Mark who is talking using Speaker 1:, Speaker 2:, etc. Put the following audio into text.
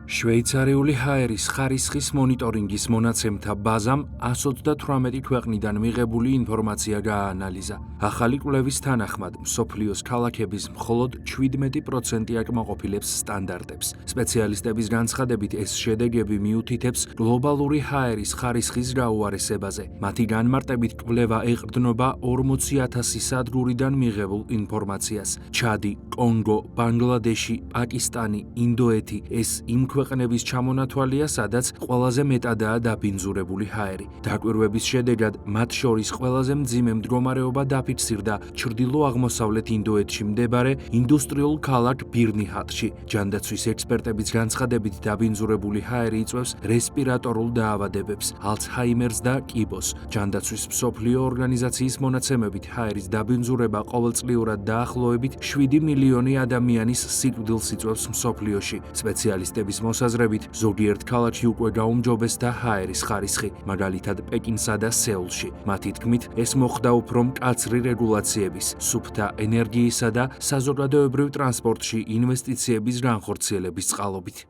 Speaker 1: შვეიცარიული ჰაერის ხარისხის მონიტორინგის მონაცემთა ბაზამ 128 ქვეყნიდან მიღებული ინფორმაცია გააანალიზა. ახალი კვლევის თანახმად, მსოფლიოს ქალაქების მხოლოდ 17% აკმაყოფილებს სტანდარტებს. სპეციალისტების განცხადებით, ეს შედეგები მიუთითებს გლობალური ჰაერის ხარისხის გაუარესებაზე. მათი განმარტებით, კვლევა ეყრდნობა 40,000 სადგურიდან მიღებულ ინფორმაციას. ჩადი, კონგო, ბანგლადეში, პაკისტანი, ინდოეთი ეს იმ ქვეყნების ჩამონათვალია, სადაც ყველაზე მეტადაა დაბინძურებული ჰაერი. დაკვირვების შედეგად მათ შორის ყველაზე მძიმე მდგომარეობა დაფიქსირდა ჩრდილო-აღმოსავლეთ ინდოეთში მდებარე ინდუსტრიულ ქალაქ ბირნიჰატში. ჯანდაცვის ექსპერტების განცხადებით, დაბინძურებული ჰაერი იწვევს რესპირატორულ დაავადებებს, ალცჰაიმერს და კიბოს. ჯანდაცვის მსოფლიო ორგანიზაციის მონაცემებით, ჰაერის დაბინძურება ყოველწლიურად დაახლოებით 7 მილიონი ადამიანის სიკვდილს იწვევს მსოფლიოში. სპეციალისტების მოსაზრებით, ზოგიერთ ქალაქში უკვე გაუმჯობესდა ჰაერის ხარისხი, მაგალითად პეკინსა და სეულში. მათი თქმით, ეს მოხდა უფრო მკაცრი რეგულაციების, სუფთა ენერგიისა და საზოგადოებრივ ტრანსპორტში ინვესტიციების განხორციელების წყალობით.